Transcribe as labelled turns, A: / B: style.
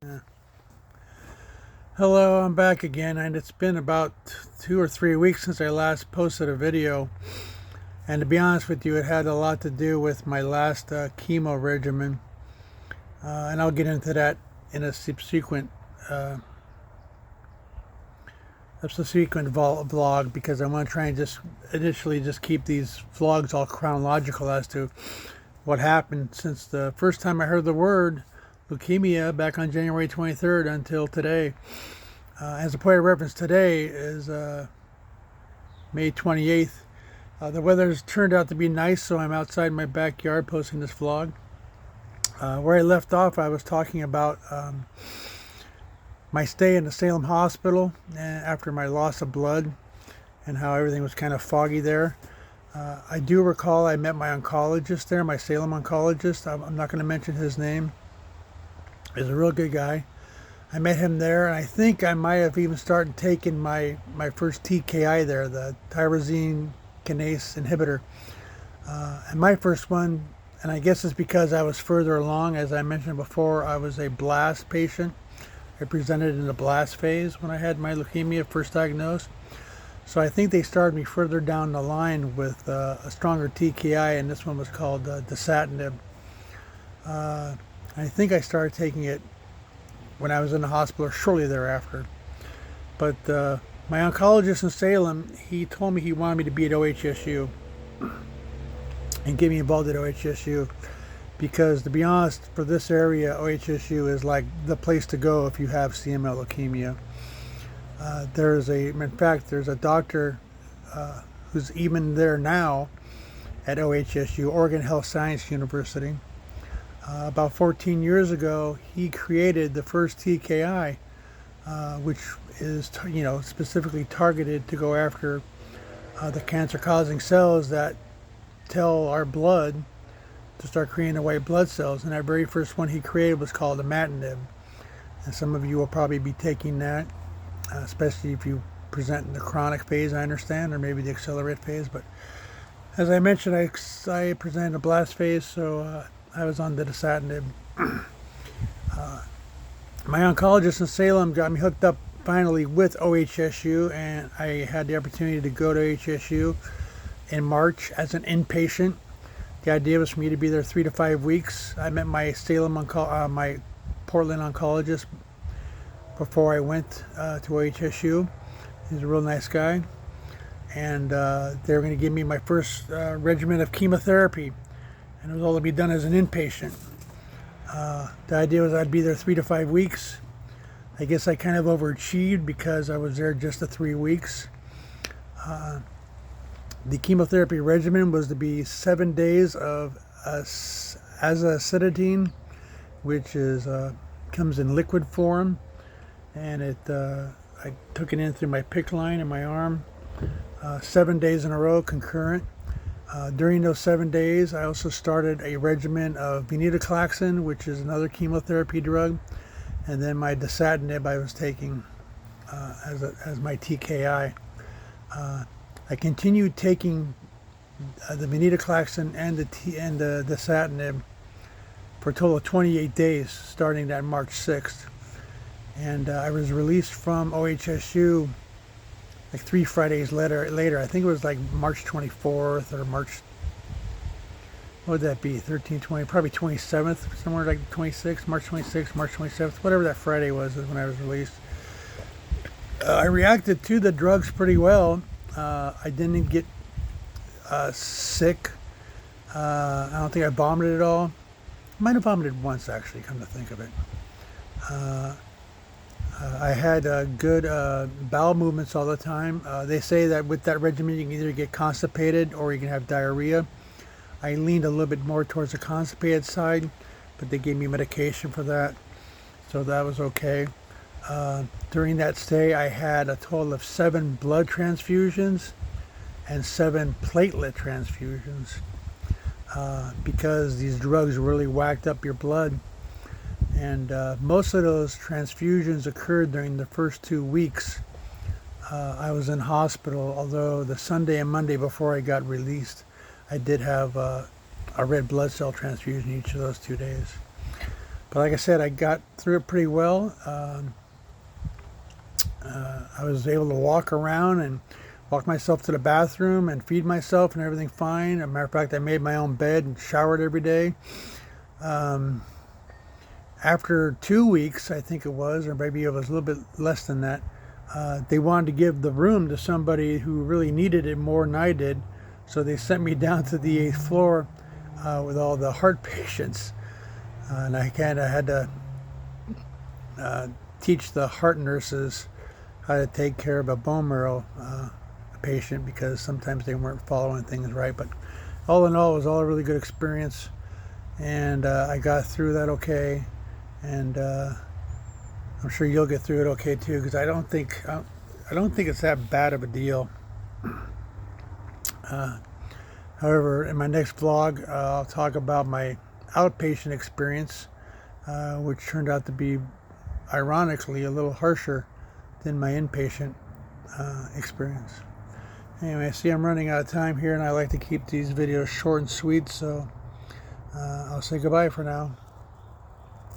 A: Yeah. Hello, I'm back again, and it's been about 2 or 3 weeks since I last posted a video. And to be honest with you, it had a lot to do with my last chemo regimen, and I'll get into that in uh, a subsequent vlog because I want to try and just initially just keep these vlogs all chronological as to what happened since the first time I heard the word leukemia back on January 23rd until today. As a point of reference, today is May 28th. The weather's turned out to be nice, so I'm outside my backyard posting this vlog. Where I left off, I was talking about my stay in the Salem hospital after my loss of blood and how everything was kind of foggy there. I do recall I met my oncologist there, my Salem oncologist. I'm not going to mention his name. He's a real good guy. I met him there, and I think I might have even started taking my first TKI there, the tyrosine kinase inhibitor. And my first one, and I guess it's because I was further along, as I mentioned before, I was a blast patient. I presented in the blast phase when I had my leukemia first diagnosed. So I think they started me further down the line with a stronger TKI, and this one was called dasatinib. I think I started taking it when I was in the hospital or shortly thereafter. But my oncologist in Salem, he told me he wanted me to be at OHSU and get me involved at OHSU because, to be honest, for this area, OHSU is like the place to go if you have CML leukemia. There's a doctor who's even there now at OHSU, Oregon Health Science University. About 14 years ago, he created the first TKI, which is specifically targeted to go after the cancer-causing cells that tell our blood to start creating the white blood cells. And that very first one he created was called imatinib. And some of you will probably be taking that, especially if you present in the chronic phase, I understand, or maybe the accelerate phase. But as I mentioned, I presented a blast phase, so I was on the dasatinib. My oncologist in Salem got me hooked up finally with OHSU, and I had the opportunity to go to OHSU in March as an inpatient. The idea was for me to be there 3 to 5 weeks. I met my my Portland oncologist before I went to OHSU. He's a real nice guy, and they were going to give me my first regimen of chemotherapy, and it was all to be done as an inpatient. The idea was I'd be there 3 to 5 weeks. I guess I kind of overachieved because I was there just the 3 weeks. The chemotherapy regimen was to be 7 days of azacitidine, which comes in liquid form, and I took it in through my PICC line in my arm, 7 days in a row, concurrent. During those 7 days, I also started a regimen of venetoclax, which is another chemotherapy drug, and then my dasatinib I was taking as my TKI. I continued taking the venetoclax and the dasatinib for a total of 28 days, starting that March 6th. And I was released from OHSU like 3 Fridays later. I think it was like March 24th or March, what would that be, 13, 20, probably 27th, somewhere like 26th, March 26th, March 27th, whatever that Friday was is when I was released. I reacted to the drugs pretty well. I didn't get sick. I don't think I vomited at all. I might have vomited once, actually, come to think of it. I had good bowel movements all the time. They say that with that regimen you can either get constipated or you can have diarrhea. I leaned a little bit more towards the constipated side, but they gave me medication for that, so that was okay. During that stay I had a total of 7 blood transfusions and 7 platelet transfusions because these drugs really whacked up your blood. And most of those transfusions occurred during the first 2 weeks I was in hospital, although the Sunday and Monday before I got released, I did have a red blood cell transfusion each of those 2 days. But like I said, I got through it pretty well. I was able to walk around and walk myself to the bathroom and feed myself and everything fine. As a matter of fact, I made my own bed and showered every day. After 2 weeks, I think it was, or maybe it was a little bit less than that, they wanted to give the room to somebody who really needed it more than I did. So they sent me down to the 8th floor with all the heart patients. And I kind of had to teach the heart nurses how to take care of a bone marrow patient, because sometimes they weren't following things right. But all in all, it was all a really good experience, and I got through that okay. And I'm sure you'll get through it okay too, because I don't think it's that bad of a deal. However, in my next vlog, I'll talk about my outpatient experience, which turned out to be, ironically, a little harsher than my inpatient experience. Anyway, I see I'm running out of time here, and I like to keep these videos short and sweet, so I'll say goodbye for now.